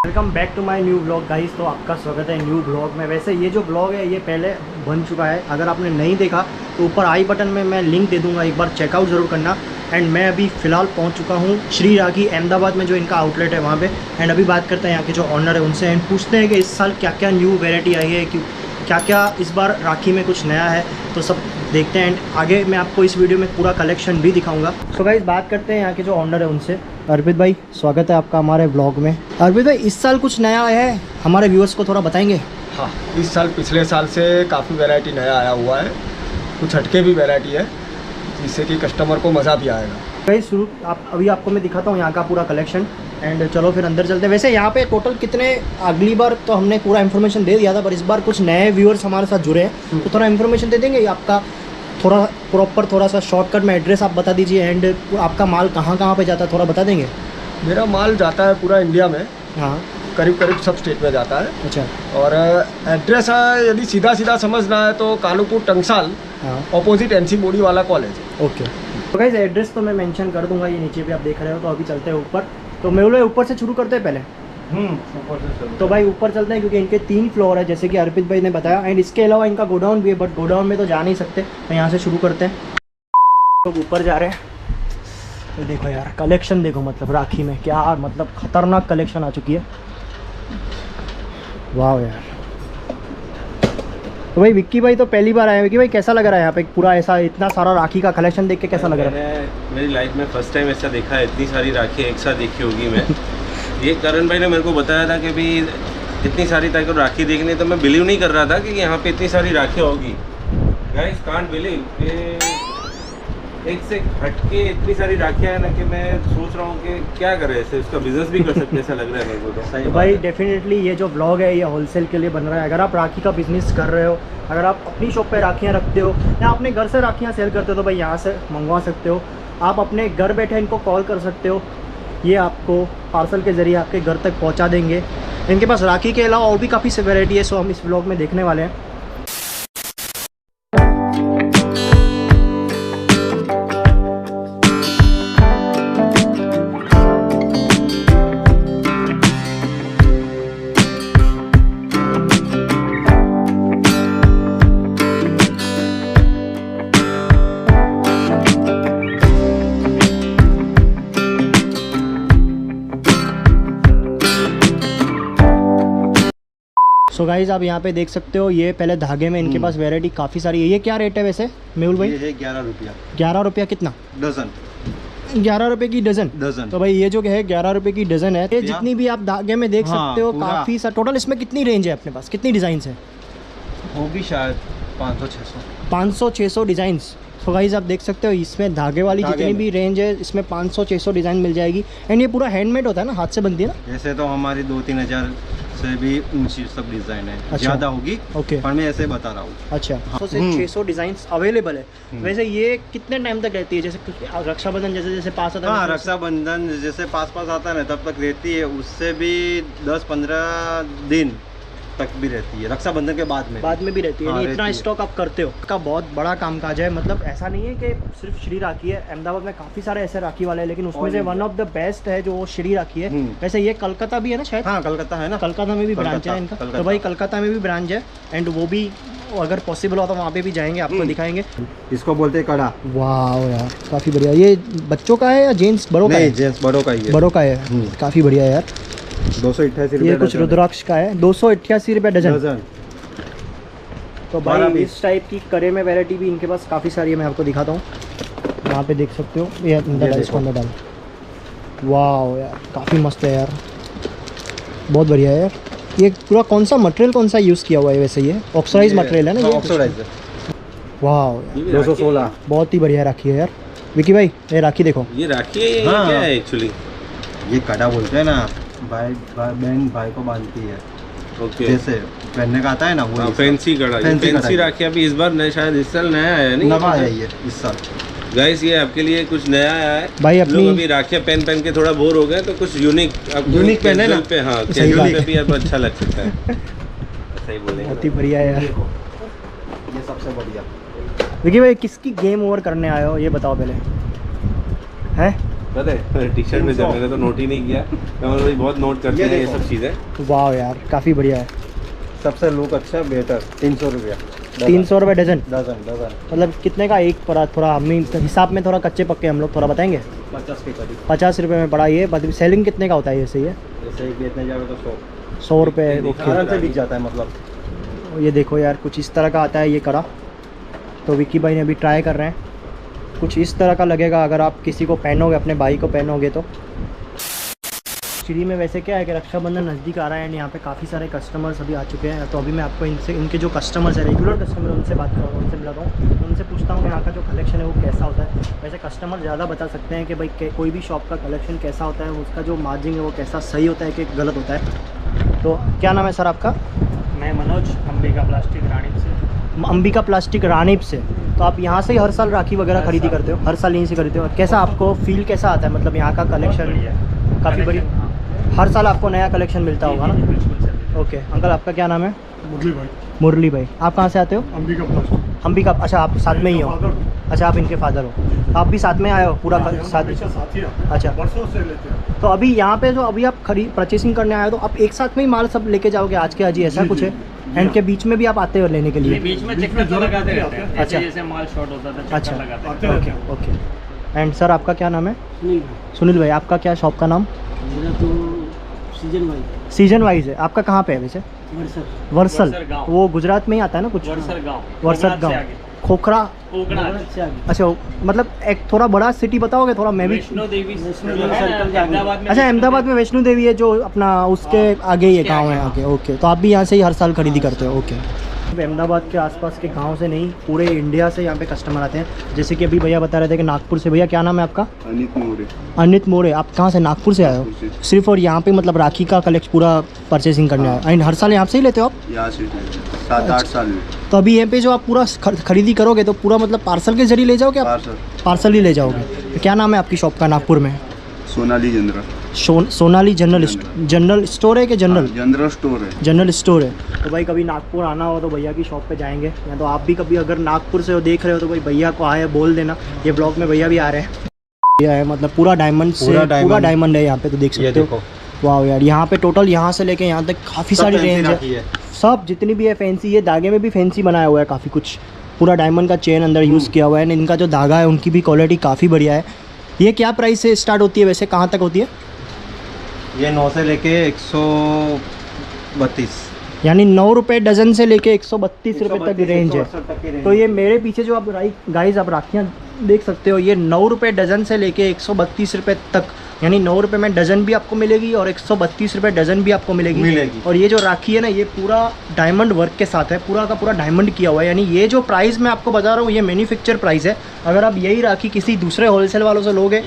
Welcome back to my new blog guys. तो आपका स्वागत है न्यू ब्लॉग में। वैसे ये जो ब्लॉग है ये पहले बन चुका है, अगर आपने नहीं देखा तो ऊपर आई बटन में मैं लिंक दे दूंगा, एक बार चेकआउट ज़रूर करना। एंड मैं अभी फ़िलहाल पहुंच चुका हूं श्री राखी अहमदाबाद में, जो इनका आउटलेट है वहां पे। एंड अभी बात करते हैं यहाँ के जो ऑनर है उनसे एंड पूछते हैं कि इस साल क्या क्या न्यू वेराइटी आई है, क्या क्या इस बार राखी में कुछ नया है, तो सब देखते हैं। एंड आगे मैं आपको इस वीडियो में पूरा कलेक्शन भी दिखाऊंगा। सो गाइस बात करते हैं यहाँ के जो ऑनर है उनसे। अर्पित भाई स्वागत है आपका हमारे ब्लॉग में। अर्पित भाई इस साल कुछ नया आया है, हमारे व्यूअर्स को थोड़ा बताएंगे? हाँ, इस साल पिछले साल से काफ़ी वैरायटी नया आया हुआ है, कुछ हटके भी वैरायटी है जिससे कि कस्टमर को मज़ा भी आएगा। भाई शुरू अभी आपको मैं दिखाता हूँ यहाँ का पूरा कलेक्शन। एंड चलो फिर अंदर चलते हैं। वैसे यहाँ पे टोटल कितने, अगली बार तो हमने पूरा इन्फॉर्मेशन दे दिया था, पर इस बार कुछ नए व्यूअर्स हमारे साथ जुड़े हैं, तो थोड़ा इन्फॉर्मेशन दे देंगे आपका, थोड़ा प्रॉपर थोड़ा सा शॉर्टकट में एड्रेस आप बता दीजिए। एंड आपका माल कहाँ कहाँ पे जाता है थोड़ा बता देंगे? मेरा माल जाता है पूरा इंडिया में, हाँ करीब करीब सब स्टेट में जाता है। अच्छा। और एड्रेस यदि सीधा सीधा समझना है तो कालूपुर टंगसाल, हाँ ऑपोजिट एमसी बोडी वाला कॉलेज। ओके। तो गाइस एड्रेस तो मैं मेंशन कर दूंगा, ये नीचे भी आप देख रहे हो। तो अभी चलते हैं ऊपर। तो मेहुल भाई ऊपर से शुरू करते हैं पहले। ऊपर से तो भाई ऊपर चलते हैं क्योंकि इनके 3 फ्लोर है जैसे कि अर्पित भाई ने बताया। एंड इसके अलावा इनका गोडाउन भी है, बट गोडाउन में तो जा नहीं सकते, तो यहाँ से शुरू करते हैं। तो ऊपर जा रहे हैं। तो देखो यार कलेक्शन देखो, मतलब राखी में क्या मतलब खतरनाक कलेक्शन आ चुकी है। वाह यार। तो भाई विक्की भाई तो पहली बार आए। विक्की भाई कैसा लग रहा है यहाँ पे पूरा ऐसा इतना सारा राखी का कलेक्शन देख के कैसा लग रहा है? मेरी लाइफ में फर्स्ट टाइम ऐसा देखा है, इतनी सारी राखी एक साथ देखी होगी मैं। ये करण भाई ने मेरे को बताया था कि भी इतनी सारी ताकि राखी देखनी, तो मैं बिलीव नहीं कर रहा था कि यहाँ पे इतनी सारी राखी होगी। गाइस कांट बिलीव, एक से हटके इतनी सारी राखियाँ हैं ना कि मैं सोच रहा हूँ कि क्या करें, ऐसे उसका बिजनेस भी कर सकते ऐसा लग रहा है मेरे को। तो तो भाई डेफिनेटली ये जो ब्लॉग है ये होलसेल के लिए बन रहा है। अगर आप राखी का बिजनेस कर रहे हो, अगर आप अपनी शॉप पे राखियाँ रखते हो या अपने घर से राखियाँ सेल करते हो, तो भाई यहाँ से मंगवा सकते हो। आप अपने घर बैठे इनको कॉल कर सकते हो, ये आपको पार्सल के ज़रिए आपके घर तक पहुँचा देंगे। इनके पास राखी के अलावा और भी काफ़ी सी वैरायटी है, सो हम इस ब्लॉग में देखने वाले हैं। सो गाइज आप यहाँ पे देख सकते हो, ये पहले धागे में इनके पास वैरायटी काफ़ी सारी है। ये क्या रेट है वैसे मेहुल भाई? ये है 11 रुपया। 11 रुपया कितना? डजन। 11 रुपये की डजन। डजन। तो भाई ये जो है 11 रुपये की डजन है। ये जितनी भी आप धागे में देख सकते हो काफ़ी सा टोटल। इसमें कितनी रेंज है अपने पास, कितनी डिज़ाइन है? होगी शायद 500-600। 500-600 डिज़ाइंस। तो गाइज आप देख सकते हो इसमें धागे वाली जितनी भी रेंज है इसमें 500-600 डिज़ाइन मिल जाएगी। एंड ये पूरा हैंडमेड होता है ना, हाथ से बनती है ना? ऐसे तो हमारी 2-3 हज़ार से भी ऊंची सब डिज़ाइन है। अच्छा। ज़्यादा होगी ओके, पर मैं ऐसे बता रहा हूँ। अच्छा। 500 से 600 डिज़ाइन अवेलेबल है। वैसे ये कितने टाइम तक रहती है? जैसे रक्षाबंधन जैसे जैसे पास आता है? हाँ, रक्षाबंधन जैसे पास आता है ना तब तक रहती है, उससे भी 10-15 दिन तक भी रहती है, रक्षाबंधन के बाद में भी रहती है। हाँ, नहीं, इतना रहती है। स्टॉक आप करते हो का बहुत बड़ा कामकाज है। मतलब ऐसा नहीं है कि सिर्फ श्री राखी है, अहमदाबाद में काफ़ी सारे ऐसे राखी वाले हैं, लेकिन उसमें से वन ऑफ द बेस्ट है जो श्री राखी है। वैसे ये कलकत्ता भी है ना शायद? हाँ, कलकत्ता है ना, कलकत्ता में भी ब्रांच है इनका। तो भाई कलकत्ता में भी ब्रांच है, एंड वो भी अगर पॉसिबल हो तो वहाँ पे भी जाएंगे, आपको दिखाएंगे। इसको बोलते हैं कड़ा। वाह यार काफ़ी बढ़िया। ये बच्चों का है या जेंट्स बड़ों का है? जेंट्स बड़ों का ही है। बड़ों का है। काफ़ी बढ़िया है यार। 288 ये कुछ रुद्राक्ष का है, 288 रुपये डजन। तो भाई इस टाइप की करे में वैरायटी भी इनके पास काफ़ी सारी है, मैं आपको दिखाता हूँ। यहाँ पे देख सकते हो, ये अंदर डाल, इसको अंदर डाल। वाह यार काफ़ी मस्त है यार, बहुत बढ़िया है यार। ये पूरा कौन सा मटेरियल कौन सा यूज़ किया हुआ है वैसे? ये ऑक्सीडाइज मटेरियल है ना? ये ऑक्सीडाइज है। वाह 216 बहुत ही बढ़िया राखी है यार। विकी भाई ये राखी देखो। ये राखी है, हाँ। क्या है एक्चुअली? ये कड़ा बोलते हैं ना, भाई बहन भाई को बांधती है। ओके, जैसे पहनने का आता है ना वो फैंसी कड़ा। फैंसी राखी अभी इस बार नया, शायद इस साल नया है, नहीं नया है ये इस साल। गाइस ये आपके लिए कुछ नया आया है भाई। अपनी लोग अभी राखियाँ पहन के थोड़ा बोर हो गए, तो कुछ यूनिक पहने ना पे, हाँ कैजुअल पे भी आपको अच्छा लग सकता है। सही बोले, बहुत ही बढ़िया है यार। ये सबसे बढ़िया। विकी भाई किसकी गेम ओवर करने आए हो ये बताओ पहले? है पता है टी शर्ट में से मैंने तो नोट ही नहीं किया। कमल भाई बहुत नोट करते हैं ये सब चीज़ें। वाह यार काफ़ी बढ़िया है। सबसे लुक अच्छा बेहतर 300 रुपया 300 रुपये डजन। डजन मतलब कितने का एक पड़ा? थोड़ा हम हिसाब में थोड़ा कच्चे पक्के हम लोग थोड़ा बताएंगे। 50 के करीब। 50 रुपये में पड़ा ये। मतलब सेलिंग कितने का होता है जैसे ये? जैसे एक बेचने जाओगे तो 100 रुपये। आराम से बिक जाता है मतलब। ये देखो यार कुछ इस तरह का आता है ये कड़ा। तो विक्की भाई ने अभी ट्राई कर रहे हैं। कुछ इस तरह का लगेगा अगर आप किसी को पहनोगे, अपने भाई को पहनोगे तो। श्री में वैसे क्या है कि रक्षाबंधन नज़दीक आ रहा है एंड यहाँ पे काफ़ी सारे कस्टमर्स अभी आ चुके हैं। तो अभी मैं आपको इनके जो कस्टमर्स हैं, रेगुलर कस्टमर, उनसे बात करूँगा, उनसे मिलाता हूँ, उनसे पूछता हूँ यहाँ का जो कलेक्शन है वो कैसा होता है। वैसे कस्टमर ज़्यादा बता सकते हैं कि भाई कोई भी शॉप का कलेक्शन कैसा होता है, उसका जो मार्जिन है वो कैसा सही होता है कि गलत होता है। तो क्या नाम है सर आपका? मैं मनोज, अंबिका प्लास्टिक रानीप से। अंबिका प्लास्टिक रानीप से। तो आप यहाँ से ही हर साल राखी वगैरह खरीदी करते हो? हर साल यहीं से खरीदते हो? कैसा आपको फील कैसा आता है? मतलब यहाँ का कलेक्शन काफ़ी बढ़िया। हर साल आपको नया कलेक्शन मिलता होगा ना? ओके अंकल आपका क्या नाम है? मुरली भाई। मुरली भाई। आप कहाँ से आते हो? अंबिका प्लास्टिक। अंबिका। अच्छा आप साथ में ही हो? अच्छा आप इनके फादर हो। तो आप भी साथ में आए हो पूरा साथ? साथी अच्छा बरसों से लेते हैं। तो अभी यहाँ पे जो अभी आप परचेसिंग करने आए हो तो आप एक साथ में ही माल सब लेके जाओगे आज के आज ही, ऐसा कुछ है? एंड के बीच में भी आप आते हो लेने के लिए? बीच में चक्कर तो लगाते रहते हैं। अच्छा। जैसे माल शॉर्ट होता था अच्छा लगाते हैं। Okay okay. एंड सर आपका क्या नाम है? सुनील भाई। आपका क्या शॉप का नाम? मेरा तो सीजन वाइज है। आपका कहाँ पे है वैसे? वर्सल। वर्सल गाँव। वो गुजरात में ही आता है ना कुछ? वर्सर गाँव। वर्सल गाँव। खोखरा। कोकणात। अच्छा मतलब एक थोड़ा बड़ा सिटी बताओगे थोड़ा? मैं भी। वैष्णो देवी अहमदाबाद में। अच्छा अहमदाबाद में वैष्णो देवी है जो अपना उसके आगे ही गाँव है आगे। ओके तो आप भी यहाँ से ही हर साल खरीदी करते हो? ओके। अहमदाबाद के आसपास के गांव से नहीं, पूरे इंडिया से यहाँ पे कस्टमर आते हैं। जैसे कि अभी भैया बता रहे थे कि नागपुर से। भैया क्या नाम है आपका? अनित मोरे। अनित मोरे। आप कहाँ से? नागपुर से आए हो सिर्फ? और यहाँ पे मतलब राखी का कलेक्ट पूरा परचेसिंग करने आए? एंड हर साल यहाँ से ही लेते हो आप? यहाँ से 7-8 साल में। तो अभी यहाँ पे जो आप पूरा खरीदी करोगे तो पूरा मतलब पार्सल के जरिए ले जाओगे आप? पार्सल ही ले जाओगे। तो क्या नाम है आपकी शॉप का नागपुर में? Sonali general. Sonali general store है कि जनरल? जनरल स्टोर है। जनरल स्टोर है। तो भाई कभी नागपुर आना हो तो भैया की शॉप पे जाएंगे, या तो आप भी कभी अगर नागपुर से हो देख रहे हो तो भाई भैया को आए बोल देना। ये ब्लॉग में भैया भी आ रहे हैं। भैया है मतलब पूरा डायमंड से पूरा डायमंड है यहाँ पे, तो देख सकते हो। वाह यार यहाँ पे टोटल यहाँ से लेके यहाँ तक काफ़ी सारी रेंज है। सब जितनी भी है फैंसी, ये धागे में भी फैंसी बनाया हुआ है काफ़ी कुछ। पूरा डायमंड का चेन अंदर यूज़ किया हुआ है। इनका जो धागा है उनकी भी क्वालिटी काफ़ी बढ़िया है। ये क्या प्राइस से स्टार्ट होती है वैसे, कहाँ तक होती है? ये 9 से लेके 132, यानी 9 रुपये डजन से लेके 132 रुपये तक रेंज है। तो ये मेरे पीछे जो आप गाइस आप राखियाँ देख सकते हो, ये 9 रुपये डजन से लेके 132 रुपये तक, यानी 9 रुपये में डजन भी आपको मिलेगी और 132 रुपये डजन भी आपको मिलेगी। और ये जो राखी है ना ये पूरा डायमंड वर्क के साथ है, पूरा का पूरा डायमंड किया हुआ है। यानी ये जो प्राइस मैं आपको बता रहा हूँ ये मैन्युफैक्चर प्राइस है। अगर आप यही राखी किसी दूसरे होलसेल वालों से लोगे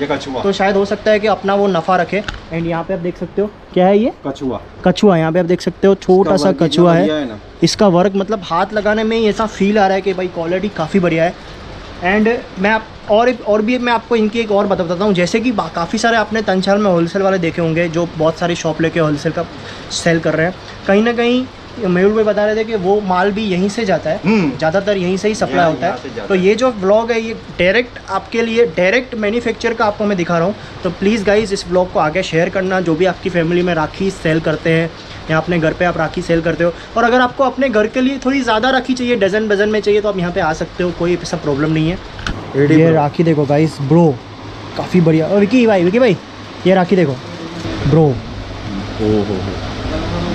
तो शायद हो सकता है कि अपना वो नफ़ा रखे। एंड यहाँ पे आप देख सकते हो क्या है ये? कछुआ। यहाँ पे आप देख सकते हो छोटा सा कछुआ है। इसका वर्क मतलब हाथ लगाने में ही ऐसा फील आ रहा है कि भाई क्वालिटी काफ़ी बढ़िया है। एंड मैं आप और भी मैं आपको इनकी एक और बताता हूँ। जैसे कि काफ़ी सारे आपने तंचाल में होलसेल वाले देखे होंगे जो बहुत सारी शॉप लेके होलसेल का सेल कर रहे हैं। कहीं ना कहीं मयूर भाई बता रहे थे कि वो माल भी यहीं से जाता है, ज़्यादातर यहीं से ही सप्लाई होता है। तो ये जो व्लॉग है ये डायरेक्ट आपके लिए डायरेक्ट मैन्युफैक्चर का आपको मैं दिखा रहा हूँ। तो प्लीज़ गाइज इस व्लॉग को आगे शेयर करना, जो भी आपकी फैमिली में राखी सेल करते हैं या अपने घर पे आप राखी सेल करते हो। और अगर आपको अपने घर के लिए थोड़ी ज़्यादा राखी चाहिए, डजन में चाहिए, तो आप यहाँ पे आ सकते हो, कोई ऐसा प्रॉब्लम नहीं है। ये राखी देखो गाइस ब्रो, काफ़ी बढ़िया। और विकी भाई ये राखी देखो ब्रो।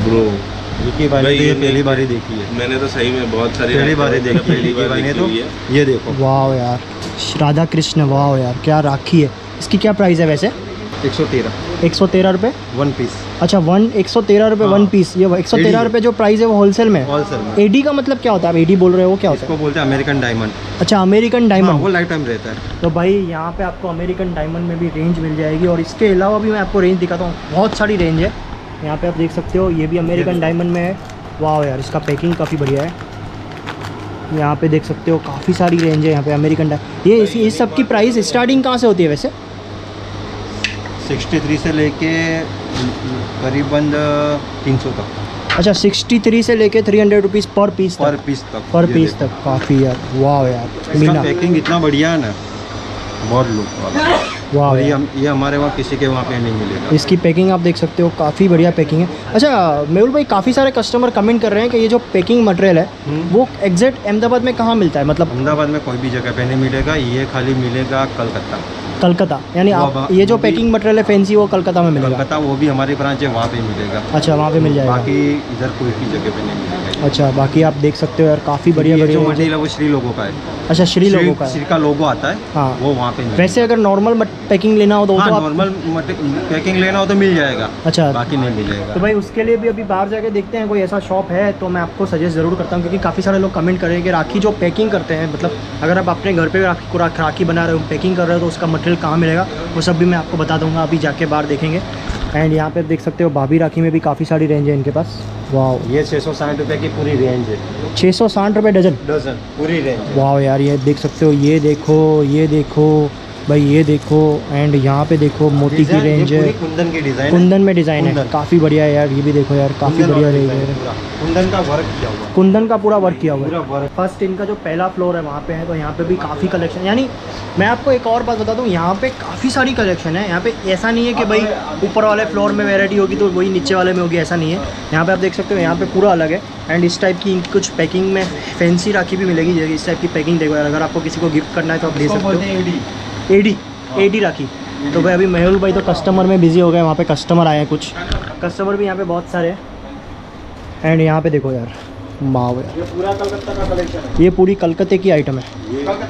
ब्रो विकी भाई ने ये पहली बार ही देखी है। मैंने तो सही में बहुत सारी पहली बार ही देखी है विकी भाई ने तो। ये देखो वाह यार राधा कृष्ण, वाह यार क्या राखी है। इसकी क्या प्राइस है वैसे? 113 रुपये 1 पीस। अच्छा 113 रुपये 1 पीस। ये 113 रुपये जो प्राइस है वो होलसेल में। एडी का मतलब क्या होता है? आप एडी बोल रहे हो, क्या होता है? इसको बोलते हैं अमेरिकन डायमंड। अच्छा अमेरिकन डायमंड। वो लाइफ टाइम रहता है। तो भाई यहाँ पे आपको अमेरिकन डायमंड में भी रेंज मिल जाएगी। और इसके अलावा भी मैं आपको रेंज दिखाता हूँ, बहुत सारी रेंज है। यहाँ पे आप देख सकते हो ये भी अमेरिकन डायमंड में है। वाह यार इसका पैकिंग काफ़ी बढ़िया है। यहाँ पे देख सकते हो काफ़ी सारी रेंज है यहाँ पे अमेरिकन डायमंड। ये इस सब की प्राइस स्टार्टिंग कहाँ से होती है वैसे? 63 से लेके करीबन 300 तक। अच्छा 63 से लेके 300 रुपीज़ पर पीस तक। पर पीस तक काफ़ी यार। वाह यार मीना पैकिंग इतना बढ़िया है ना, बहुत लुक वाला। वाह और यार। ये हमारे वहाँ किसी के वहाँ पे नहीं मिलेगा। इसकी पैकिंग आप देख सकते हो, काफ़ी बढ़िया पैकिंग है। अच्छा मेहुल भाई, काफ़ी सारे कस्टमर कमेंट कर रहे हैं कि ये जो पैकिंग मटेरियल है वो एग्जैक्ट अहमदाबाद में कहाँ मिलता है, मतलब अहमदाबाद में कोई भी जगह पे नहीं मिलेगा, ये खाली मिलेगा कलकत्ता। कलकत्ता, यानी वो आप अब- ये जो वो भी- पैकिंग मटेरियल है फैंसी वो कलकत्ता में मिलेगा। कलकत्ता वो भी हमारी ब्रांच है, वहाँ पे मिलेगा। अच्छा, वहाँ पे मिल जाएगा। बाकी इधर कोई भी जगह पे नहीं मिलेगा। अच्छा, बाकी आप देख सकते हो यार, काफ़ी बढ़िया ये बढ़िया जो है। मटेरियल है वो श्री लोगों का है। अच्छा, श्री लोगों का श्री है। का लोगो आता है, हाँ। वो वहाँ पे मिलेगा। वैसे अगर नॉर्मल पैकिंग लेना हो तो वो हाँ, तो आप, नॉर्मल पैकिंग लेना हो तो मिल जाएगा, अच्छा, बाकी नहीं मिलेगा। तो भाई उसके लिए भी अभी बाहर जाके देखते हैं कोई ऐसा शॉप है तो मैं आपको सजेस्ट ज़रूर करता हूँ, क्योंकि काफ़ी सारे लोग कमेंट कर रहे हैं कि राखी जो पैकिंग करते हैं, मतलब अगर आप अपने घर पे राखी बना रहे हो, पैकिंग कर रहे हो, तो उसका मटेरियल कहाँ मिलेगा वो सब भी मैं आपको बता दूंगा, अभी जाके बाहर देखेंगे। एंड यहाँ पे देख सकते हो भाभी राखी में भी काफ़ी सारी रेंज है इनके पास। वाह, ये 660 रुपये की पूरी रेंज है, 660 रुपये डजन। डजन पूरी रेंज। वाह यार, ये देख सकते हो, ये देखो भाई, ये देखो। एंड यहाँ पे देखो मोती की रेंज है, कुंदन की डिज़ाइन, कुंदन में डिज़ाइन है, कुंदन। काफ़ी बढ़िया है यार। ये भी देखो यार, काफ़ी बढ़िया रेंज है, कुंदन का वर्क किया हुआ, कुंदन का पूरा वर्क किया हुआ पूरा है। वर्क। फर्स्ट इनका जो पहला फ्लोर है वहाँ पे है, तो यहाँ पे भी काफ़ी कलेक्शन, यानी मैं आपको एक और बात बता दूँ, यहाँ पे काफ़ी सारी कलेक्शन है। यहाँ पे ऐसा नहीं है कि भाई ऊपर वाले फ्लोर में वैरायटी होगी तो वही नीचे वाले में होगी, ऐसा नहीं है। यहाँ पे आप देख सकते हो, यहाँ पे पूरा अलग है। एंड इस टाइप की कुछ पैकिंग में फैंसी राखी भी मिलेगी, इस टाइप की पैकिंग देखो यार। अगर आपको किसी को गिफ्ट करना है तो आप दे सकते हो। एडी राखी। तो भाई अभी मेहुल भाई तो कस्टमर में बिजी हो गए, वहाँ पे कस्टमर आए हैं, कुछ कस्टमर भी यहाँ पे बहुत सारे हैं। एंड यहाँ पे देखो यार, माव यार, ये पूरा कलकत्ता का कलेक्शन है। ये पूरी कलकत्ते की आइटम है।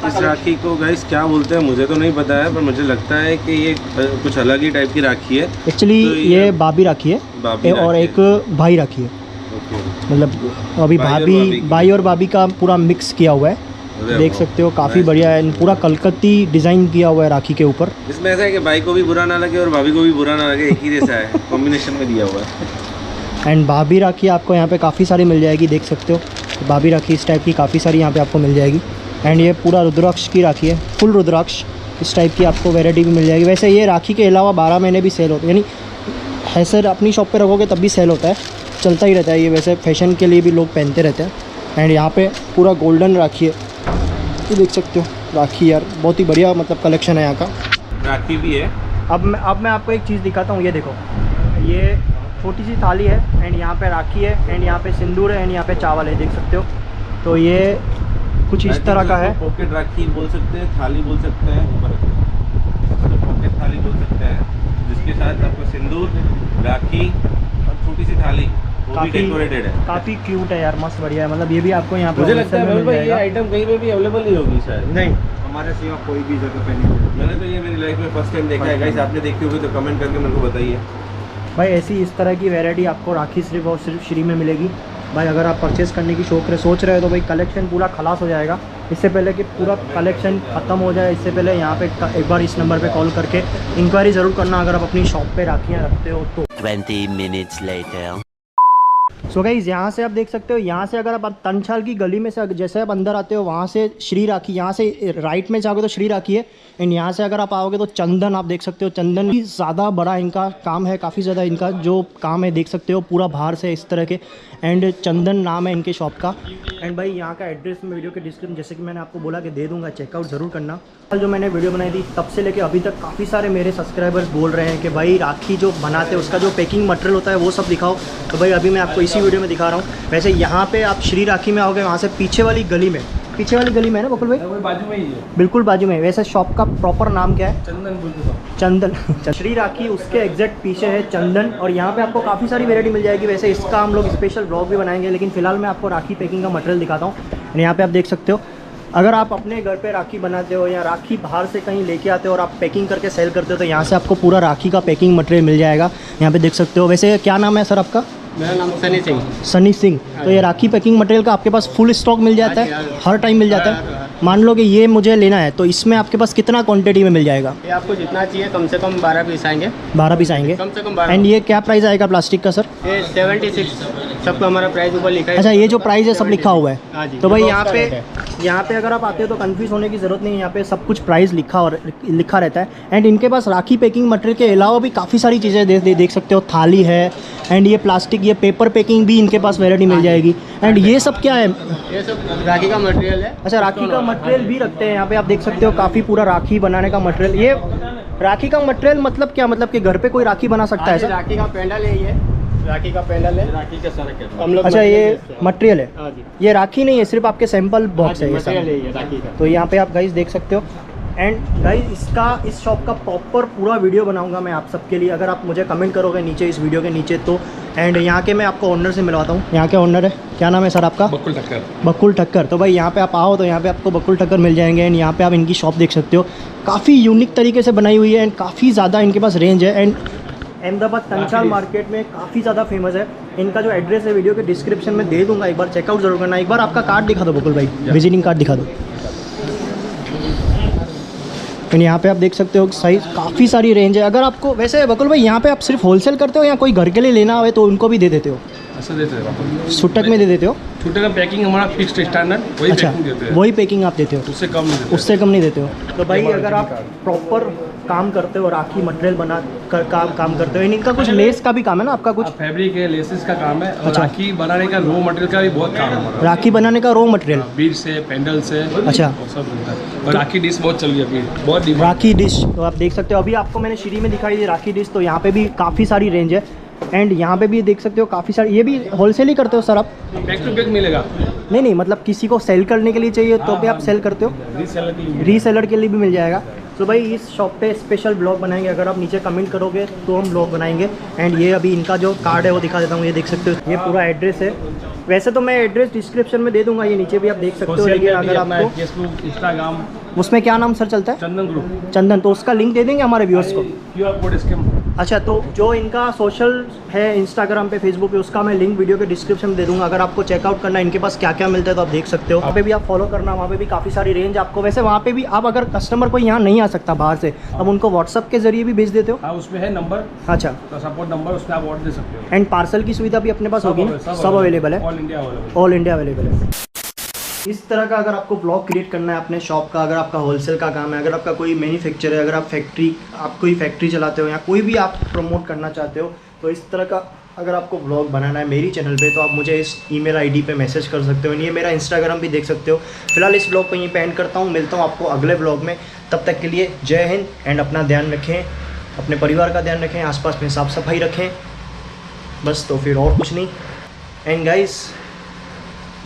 इस राखी को गाइस क्या बोलते हैं मुझे तो नहीं पता है, पर मुझे लगता है कि ये कुछ अलग ही टाइप की राखी है। एक्चुअली तो ये बाबी राखी है, बाबी और राखी एक भाई राखी है, ओके। मतलब अभी भाई और भाभी भाभी की। भाई और भाभी का पूरा मिक्स किया हुआ है। अरे देख वाह, सकते हो, काफ़ी nice। बढ़िया है, पूरा कलकत्ती डिज़ाइन किया हुआ है राखी के ऊपर। इसमें ऐसा है कि भाई को भी बुरा ना लगे और भाभी को भी बुरा ना लगे, एक ही जैसा है, कॉम्बिनेशन में दिया हुआ है। एंड भाभी राखी आपको यहाँ पे काफ़ी सारी मिल जाएगी, देख सकते हो भाभी राखी इस टाइप की काफ़ी सारी यहाँ पे आपको मिल जाएगी। एंड ये पूरा रुद्राक्ष की राखी है, फुल रुद्राक्ष, इस टाइप की आपको वैरायटी भी मिल जाएगी। वैसे ये राखी के अलावा 12 महीने भी सेल होते हैं, यानी ऐसे अपनी शॉप पे रखोगे तब भी सेल होता है, चलता ही रहता है ये। वैसे फैशन के लिए भी लोग पहनते रहते हैं। एंड यहाँ पे पूरा गोल्डन राखी है, ये देख सकते हो राखी यार, बहुत ही बढ़िया मतलब कलेक्शन है यहाँ का। राखी भी है। अब मैं आपको एक चीज़ दिखाता हूँ, ये देखो, ये छोटी सी थाली है एंड यहाँ पे राखी है एंड यहाँ पे सिंदूर है एंड यहाँ पे चावल है, देख सकते हो। तो ये कुछ इस तरह का है। पॉकेट राखी बोल सकते हैं, थाली बोल सकते हैं, पॉकेट थाली बोल सकते हैं, जिसके साथ आपको सिंदूर, राखी और छोटी सी थाली वो भी डेकोरेटेड है। काफ़ी क्यूट है यार, मस्त बढ़िया है। मतलब ये भी आपको यहाँ पे मुझे लगता है wholesale में भाई मिल ये जाएगा। आइटम कहीं पे भी अवेलेबल नहीं होगी शायद। नहीं, हमारे सिवा कोई भी जगह पे नहीं मिलेगा। मैंने तो ये मेरी लाइफ में फर्स्ट टाइम देखा है गाइस, आपने देखी होगी तो कमेंट करके मेरे को बताइए। भाई ऐसी इस तरह की वैरायटी आपको राखी सिर्फ और सिर्फ श्री में मिलेगी। भाई अगर आप परचेज़ करने की सोच रहे हो तो भाई कलेक्शन पूरा खलास हो जाएगा। इससे पहले कि पूरा कलेक्शन ख़त्म हो जाए, इससे पहले यहाँ पे एक बार इस नंबर पे कॉल करके इंक्वायरी ज़रूर करना अगर आप अपनी शॉप पे राखियाँ रखते हो तो। 20 minutes later. सो गाइज़ यहाँ से आप देख सकते हो, यहाँ से अगर आप तंछाल की गली में से जैसे आप अंदर आते हो वहाँ से श्री राखी, यहाँ से राइट में जाओगे तो श्री राखी है एंड यहाँ से अगर आप आओगे तो चंदन, आप देख सकते हो चंदन भी ज़्यादा बड़ा इनका काम है, काफ़ी ज़्यादा इनका जो काम है देख सकते हो, पूरा बाहर से इस तरह के। एंड चंदन नाम है इनके शॉप का। एंड भाई यहाँ का एड्रेस मैं वीडियो के डिस्क्रिप्शन जैसे कि मैंने आपको बोला कि दे दूँगा, चेकआउट ज़रूर करना। कल जो मैंने वीडियो बनाई थी तब से लेके अभी तक काफ़ी सारे मेरे सब्सक्राइबर्स बोल रहे हैं कि भाई राखी जो बनाते हैं उसका जो पैकिंग मटेरियल होता है वो सब दिखाओ। तो भाई अभी मैं आपको इसी वीडियो में दिखा रहा हूँ। वैसे यहाँ पे आप श्री राखी में आओगे, वहाँ से पीछे वाली गली में है ना बकुल भाई? बाजू में ही है, बिल्कुल बाजू में। वैसे शॉप का प्रॉपर नाम क्या है? चंदन बुलबुल। चंदन। श्री राखी उसके एग्जैक्ट पीछे है चंदन, और यहाँ पे आपको काफ़ी सारी वैरायटी मिल जाएगी। वैसे इसका हम लोग स्पेशल ब्लॉग भी बनाएंगे, लेकिन फिलहाल मैं आपको राखी पैकिंग का मटेरियल दिखाता हूँ। यहाँ पे आप देख सकते हो, अगर आप अपने घर पे राखी बनाते हो या राखी बाहर से कहीं लेके आते हो और आप पैकिंग करके सेल करते हो तो यहाँ से आपको पूरा राखी का पैकिंग मटेरियल मिल जाएगा। यहाँ पे देख सकते हो। वैसे क्या नाम है सर आपका? मेरा नाम सनी सिंह। सनी सिंह। तो ये राखी पैकिंग मटेरियल का आपके पास फुल स्टॉक मिल जाता है, हर टाइम मिल जाता है। मान लो कि ये मुझे लेना है तो इसमें आपके पास कितना क्वांटिटी में मिल जाएगा? ये आपको जितना चाहिए कम से कम 12 पीस आएंगे। 12 पीस आएंगे। कम से कम 12। एंड ये क्या प्राइस आएगा प्लास्टिक का सर? ये 76 सबका हमारा प्राइस ऊपर लिखा है। अच्छा, ये जो प्राइस है सब लिखा हुआ है। हाँ जी। तो भाई ये यहाँ box का rate है। पे अगर आप आते हो तो कंफ्यूज होने की ज़रूरत नहीं है। यहाँ पे सब कुछ प्राइस लिखा रहता है। एंड इनके पास राखी पैकिंग मटेरियल के अलावा भी काफ़ी सारी चीज़ें देख सकते हो। थाली है एंड ये प्लास्टिक, ये पेपर पैकिंग भी इनके पास वैरायटी मिल जाएगी। एंड ये सब क्या है? ये सब राखी का मटेरियल है। अच्छा, राखी का मटेरियल भी रखते हैं यहाँ पे, आप देख सकते हो। काफ़ी पूरा राखी बनाने का मटेरियल। ये राखी का मटेरियल मतलब क्या, मतलब कि घर पे कोई राखी बना सकता है हाँ जी, ऐसा? राखी का पेंडल है ये। राखी का पेंडल है। राखी का सारा हम लोग। अच्छा, ये मटेरियल है। हाँ जी। ये राखी नहीं है, सिर्फ आपके सैंपल बॉक्स है ये सब। मटेरियल है ये राखी का। तो यहाँ पे आप गाइस देख सकते हो। एंड गाइस इस शॉप का प्रॉपर पूरा वीडियो बनाऊंगा मैं आप सबके लिए, अगर आप मुझे कमेंट करोगे नीचे इस वीडियो के नीचे तो। एंड यहाँ के मैं आपको ओनर से मिलवाता हूँ। यहाँ के ओनर है, क्या नाम है सर आपका? बकुल ठक्कर। बकुल ठक्कर। तो भाई यहाँ पे आप आओ तो यहाँ पे आपको बकुल ठक्कर मिल जाएंगे। एंड यहाँ पे आप इनकी शॉप देख सकते हो, काफ़ी यूनिक तरीके से बनाई हुई है एंड काफ़ी ज़्यादा इनके पास रेंज है। एंड अहमदाबाद तंचाल मार्केट में काफ़ी ज़्यादा फेमस है। इनका जो एड्रेस है वीडियो के डिस्क्रिप्शन में दे दूंगा, एक बार चेकआउट जरूर करना। एक बार आपका कार्ड दिखा दो बकुल भाई, विजिटिंग कार्ड दिखा दो। एंड यहाँ पे आप देख सकते हो साइज काफ़ी सारी रेंज है। अगर आपको वैसे बकुल भाई यहाँ पे आप सिर्फ होलसेल करते हो या कोई घर के लिए लेना हो तो उनको भी दे देते हो? ऐसा देते हैं छूटक में दे देते हो? छोटे का पैकिंग हमारा फिक्स्ड स्टैंडर्ड वही अच्छा, पैकिंग देते हैं, वही पैकिंग आप देते हो, उससे कम नहीं देते। उससे कम नहीं देते हो। तो भाई अगर आप प्रॉपर काम करते हो, राखी मटेरियल बना कर काम करते हो, इनका कुछ लेस का भी काम है ना आपका? कुछ फैब्रिक है, लेसेस का काम है, और अच्छा। राखी बनाने का रो मटेरियल का भी बहुत काम है हमारा। राखी बनाने का रॉ मटेरियल। बीड से, पेंडल से, अच्छा। वो सब बनता है। और राखी डिश बहुत चल रही है अभी, बहुत डिमांड। राखी डिश तो आप देख सकते हो। अभी आपको मैंने श्री में दिखाई दी राखी डिश, तो यहाँ पे भी काफ़ी सारी रेंज है। एंड यहाँ पे भी देख सकते हो काफ़ी सारी। ये भी होलसेल ही करते हो सर आप? बैक टू बैक मिलेगा, नहीं मतलब किसी को सेल करने के लिए चाहिए तो भी आप सेल करते हो? रीसेलर के लिए। रीसेलर के लिए भी मिल जाएगा। तो भाई इस शॉप पे स्पेशल ब्लॉग बनाएंगे, अगर आप नीचे कमेंट करोगे तो हम ब्लॉग बनाएंगे। एंड ये अभी इनका जो कार्ड है वो दिखा देता हूँ, ये देख सकते हो। ये पूरा एड्रेस है। वैसे तो मैं एड्रेस डिस्क्रिप्शन में दे दूंगा, ये नीचे भी आप देख सकते हो। लेकिन अगर आपको फेसबुक, इंस्टाग्राम, उसमें क्या नाम सर चलता है? चंदन ग्रुप, चंदन। तो उसका लिंक दे देंगे हमारे व्यूअर्स को? QR कोड इसके। अच्छा, तो जो इनका सोशल है इंस्टाग्राम पे, फेसबुक पे, उसका मैं लिंक वीडियो के डिस्क्रिप्शन में दे दूंगा। अगर आपको चेकआउट करना है इनके पास क्या क्या मिलता है तो आप देख सकते हो। वहाँ पे भी आप फॉलो करना, वहाँ पे भी काफ़ी सारी रेंज आपको। वैसे वहाँ पे भी आप अगर कस्टमर को यहाँ नहीं आ सकता बाहर से, अब उनको व्हाट्सअप के जरिए भी भेज देते हो? हाँ, उसमें है नंबर, अच्छा। सपोर्ट नंबर, उसमें आप ऑर्डर दे सकते हो। एंड पार्सल की सुविधा भी अपने पास होगी ना? सब अवेलेबल है, all India available. All India available है। इस तरह का अगर आपको ब्लॉग क्रिएट करना है अपने शॉप का, अगर आपका होलसेल का काम है, अगर आपका कोई मैन्युफैक्चर है, अगर आप कोई फैक्ट्री चलाते हो या कोई भी आप प्रमोट करना चाहते हो, तो इस तरह का अगर आपको ब्लॉग बनाना है मेरी चैनल पे तो आप मुझे इस ईमेल आईडी पे मैसेज कर सकते हो। ये मेरा इंस्टाग्राम भी देख सकते हो। फिलहाल इस ब्लॉग को यहीं पे एंड करता हूँ, मिलता हूँ आपको अगले ब्लॉग में। तब तक के लिए जय हिंद। एंड अपना ध्यान रखें, अपने परिवार का ध्यान रखें, आसपास में साफ़ सफाई रखें, बस। तो फिर और कुछ नहीं। एंड गाइस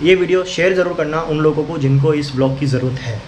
ये वीडियो शेयर ज़रूर करना उन लोगों को जिनको इस ब्लॉग की ज़रूरत है।